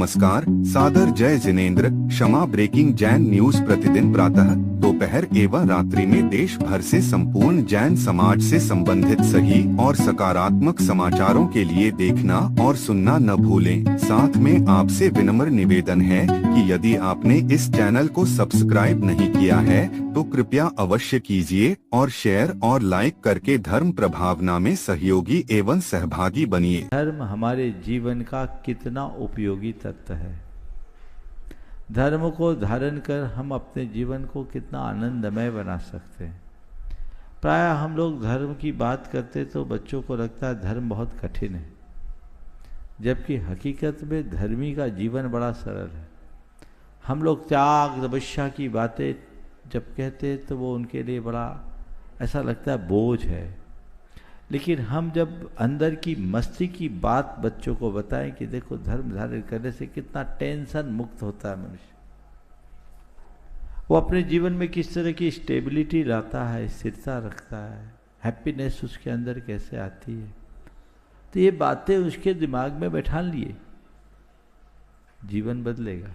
नमस्कार, सादर जय जिनेंद्र। क्षमा ब्रेकिंग जैन न्यूज प्रतिदिन प्रातः, दोपहर एवं रात्रि में देश भर से संपूर्ण जैन समाज से संबंधित सही और सकारात्मक समाचारों के लिए देखना और सुनना न भूलें। साथ में आपसे विनम्र निवेदन है कि यदि आपने इस चैनल को सब्सक्राइब नहीं किया है तो कृपया अवश्य कीजिए और शेयर और लाइक करके धर्म प्रभावना में सहयोगी एवं सहभागी बनिए। धर्म हमारे जीवन का कितना उपयोगी तत्व है। धर्म को धारण कर हम अपने जीवन को कितना आनंदमय बना सकते हैं। प्राय हम लोग धर्म की बात करते तो बच्चों को लगता है धर्म बहुत कठिन है, जबकि हकीकत में धर्मी का जीवन बड़ा सरल है। हम लोग त्याग तपस्या की बातें जब कहते तो वो उनके लिए बड़ा ऐसा लगता है बोझ है, लेकिन हम जब अंदर की मस्ती की बात बच्चों को बताएं कि देखो धर्म धारण करने से कितना टेंशन मुक्त होता है मनुष्य, वो अपने जीवन में किस तरह की स्टेबिलिटी लाता है, स्थिरता रखता है, हैप्पीनेस उसके अंदर कैसे आती है। तो ये बातें उसके दिमाग में बैठा लिए, जीवन बदलेगा,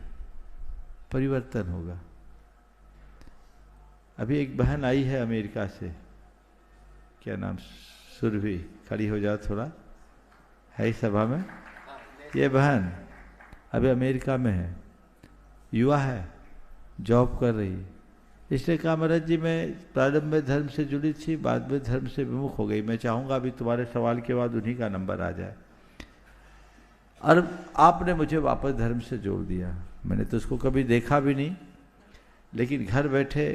परिवर्तन होगा। अभी एक बहन आई है अमेरिका से, क्या नाम, सुरभि, खड़ी हो जाओ थोड़ा, है सभा में। ये बहन अभी अमेरिका में है, युवा है, जॉब कर रही है। इसने कहा महाराज जी मैं प्रारंभ में धर्म से जुड़ी थी, बाद में धर्म से विमुख हो गई। मैं चाहूँगा अभी तुम्हारे सवाल के बाद उन्हीं का नंबर आ जाए, और आपने मुझे वापस धर्म से जोड़ दिया। मैंने तो उसको कभी देखा भी नहीं, लेकिन घर बैठे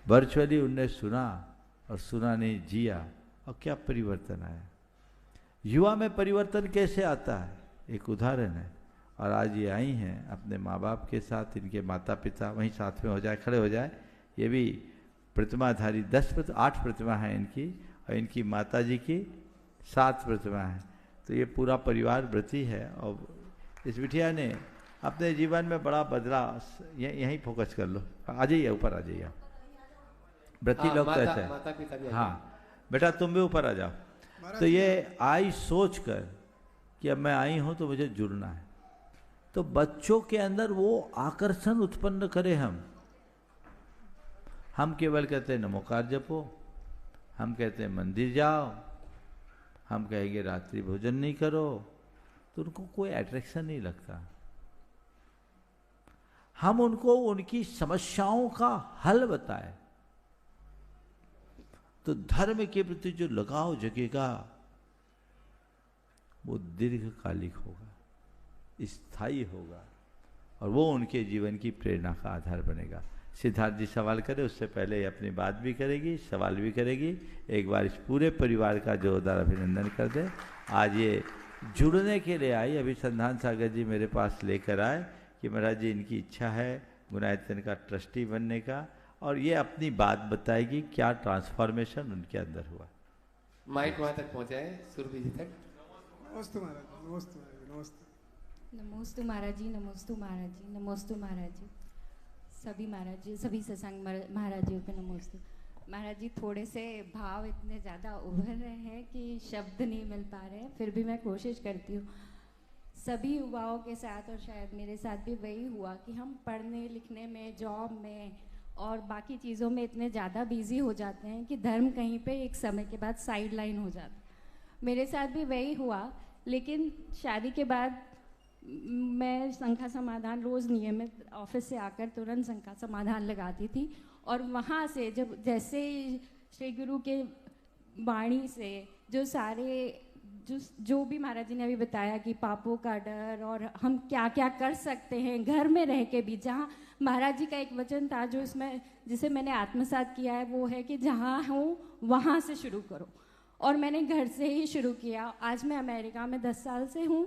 वर्चुअली उनने सुना, और सुना नहीं, जिया, और क्या परिवर्तन आया। युवा में परिवर्तन कैसे आता है, एक उदाहरण है। और आज ये आई हैं अपने माँ बाप के साथ, इनके माता पिता वहीं साथ में हो जाए, खड़े हो जाए। ये भी प्रतिमाधारी 8 प्रतिमा है इनकी, और इनकी माता जी की 7 प्रतिमा है। तो ये पूरा परिवार व्रती है, और इस बिटिया ने अपने जीवन में बड़ा बदला। यहीं फोकस कर लो, आ जाइए, ऊपर आ जाइए। व्रती लोग तो ऐसे हैं। हाँ बेटा तुम भी ऊपर आ जाओ। तो ये आई सोच कर कि अब मैं आई हूं तो मुझे जुड़ना है। तो बच्चों के अंदर वो आकर्षण उत्पन्न करें हम केवल कहते हैं नमोकार जपो, हम कहते हैं मंदिर जाओ, हम कहेंगे रात्रि भोजन नहीं करो, तो उनको कोई अट्रैक्शन नहीं लगता। हम उनको उनकी समस्याओं का हल बताएं तो धर्म के प्रति जो लगाव जगेगा वो दीर्घकालिक होगा, स्थायी होगा, और वो उनके जीवन की प्रेरणा का आधार बनेगा। सिद्धार्थ जी सवाल करें उससे पहले अपनी बात भी करेगी, सवाल भी करेगी। एक बार इस पूरे परिवार का जोरदार अभिनंदन कर दे। आज ये जुड़ने के लिए आई, अभी संधान सागर जी मेरे पास लेकर आए कि महाराज जी इनकी इच्छा है गुणायतन का ट्रस्टी बनने का, और ये अपनी बात बताएगी क्या ट्रांसफॉर्मेशन उनके अंदर हुआ। माइक वहां तक पहुंचाए, सुरभि जी तक। नमस्ते महाराज, नमस्ते नमस्ते। नमोस्तु महाराज जी, नमोस्तु महाराज जी, नमोस्तु महाराज जी। सभी महाराज जी, सभी सत्संग महाराज जी को नमोस्तु। महाराज जी थोड़े से भाव इतने ज़्यादा उभर रहे हैं कि शब्द नहीं मिल पा रहे हैं, फिर भी मैं कोशिश करती हूँ। सभी युवाओं के साथ, और शायद मेरे साथ भी वही हुआ कि हम पढ़ने लिखने में, जॉब में और बाकी चीज़ों में इतने ज़्यादा बिजी हो जाते हैं कि धर्म कहीं पे एक समय के बाद साइड लाइन हो जाता है। मेरे साथ भी वही हुआ, लेकिन शादी के बाद मैं शंखा समाधान रोज़ नियमित ऑफिस से आकर तुरंत शंखा समाधान लगाती थी, और वहाँ से जब जैसे श्री गुरु के वाणी से जो सारे जो भी महाराज जी ने अभी बताया कि पापों का डर और हम क्या क्या कर सकते हैं घर में रह के भी, जहाँ महाराज जी का एक वचन था जो इसमें जिसे मैंने आत्मसात किया है, वो है कि जहाँ हूँ वहाँ से शुरू करो। और मैंने घर से ही शुरू किया। आज मैं अमेरिका में 10 साल से हूँ,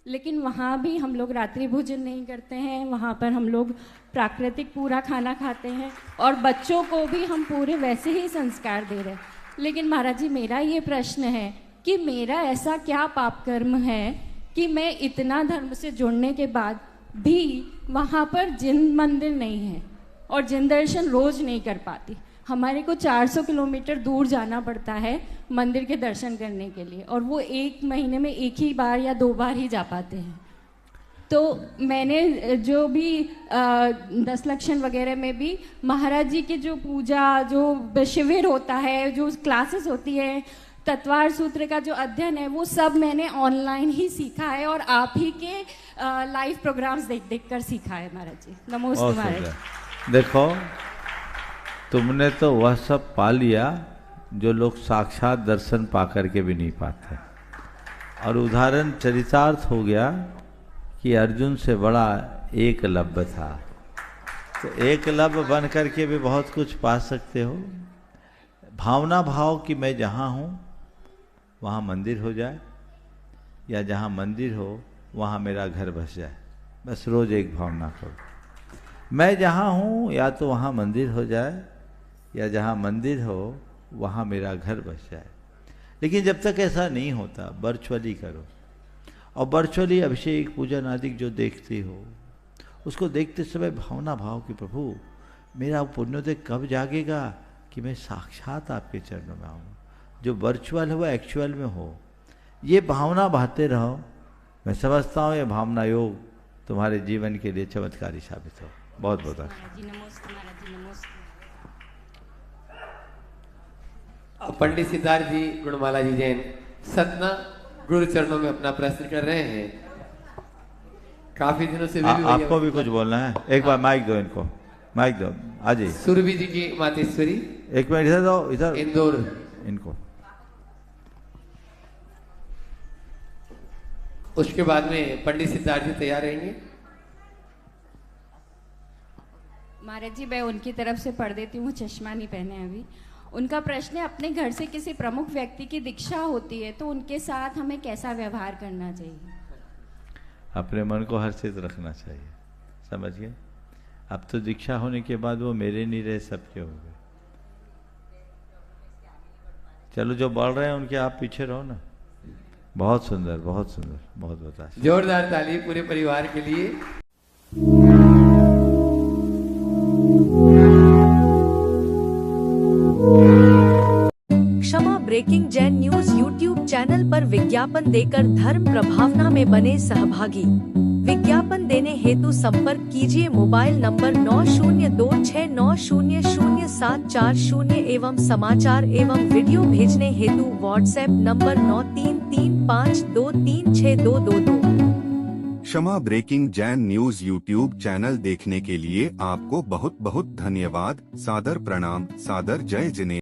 लेकिन वहाँ भी हम लोग रात्रि भोजन नहीं करते हैं। वहाँ पर हम लोग प्राकृतिक पूरा खाना खाते हैं, और बच्चों को भी हम पूरे वैसे ही संस्कार दे रहे हैं। लेकिन महाराज जी मेरा ये प्रश्न है कि मेरा ऐसा क्या पाप कर्म है कि मैं इतना धर्म से जुड़ने के बाद भी वहाँ पर जिन मंदिर नहीं है और जिन दर्शन रोज नहीं कर पाती। हमारे को 400 किलोमीटर दूर जाना पड़ता है मंदिर के दर्शन करने के लिए, और वो 1 महीने में 1 ही बार या 2 बार ही जा पाते हैं। तो मैंने जो भी 10 लक्षण वगैरह में भी महाराज जी की जो पूजा, जो शिविर होता है, जो क्लासेस होती है, तत्वार सूत्र का जो अध्ययन है, वो सब मैंने ऑनलाइन ही सीखा है और आप ही के लाइव प्रोग्राम्स देख कर सीखा है महाराज जी। नमोस्तु महाराज जी। देखो, तुमने तो वह सब पा लिया जो लोग साक्षात दर्शन पा करके भी नहीं पाते। और उदाहरण चरितार्थ हो गया कि अर्जुन से बड़ा एकलव्य था, तो एकलव्य बन करके भी बहुत कुछ पा सकते हो। भावना भाव कि मैं जहाँ हूँ वहाँ मंदिर हो जाए, या जहाँ मंदिर हो वहाँ मेरा घर बस जाए। बस रोज एक भावना करो, मैं जहाँ हूँ या तो वहाँ मंदिर हो जाए, या जहाँ मंदिर हो वहाँ मेरा घर बस जाए। लेकिन जब तक ऐसा नहीं होता, वर्चुअली करो। और वर्चुअली अभिषेक पूजन आदि जो देखते हो, उसको देखते समय भावना भाव कि प्रभु मेरा पुण्योदय कब जागेगा कि मैं साक्षात आपके चरणों में आऊँ। जो वर्चुअल हो एक्चुअल में हो, ये भावना बहाते रहो। मैं समझता हूँ ये भावना योग तुम्हारे जीवन के लिए चमत्कारी साबित हो। बहुत बहुत पंडित सिद्धार्थ जी, गुणमाला जी जैन सतना गुरु चरणों में अपना प्रश्न कर रहे हैं। काफी दिनों से आपको भी कुछ बोलना है? एक बार माइक दो इनको, माइक दो। आज सुरभि जी की मातेश्वरी, एक मिनट इधर दो, इधर इंदौर इनको। उसके बाद में पंडित सिद्धार्थ जी तैयार रहेंगे। महाराज जी, मैं उनकी तरफ से पढ़ देती हूँ, चश्मा नहीं पहने अभी। उनका प्रश्न है, अपने घर से किसी प्रमुख व्यक्ति की दीक्षा होती है तो उनके साथ हमें कैसा व्यवहार करना चाहिए? अपने मन को हर्षित रखना चाहिए, समझ गए? अब तो दीक्षा होने के बाद वो मेरे नहीं रहे, सबके हो गए। चलो जो बढ़ रहे हैं उनके आप पीछे रहो ना। बहुत सुंदर, बहुत सुंदर, बहुत बता। जोरदार ताली पूरे परिवार के लिए। क्षमा breaking Jain news YouTube channel पर विज्ञापन देकर धर्म प्रभावना में बने सहभागी। विज्ञापन देने हेतु संपर्क कीजिए मोबाइल नंबर 9026900740 एवं समाचार एवं वीडियो भेजने हेतु व्हाट्सएप नंबर 9335236222। क्षमा breaking Jain news YouTube channel देखने के लिए आपको बहुत बहुत धन्यवाद। सादर प्रणाम, सादर जय जिनेंद्र।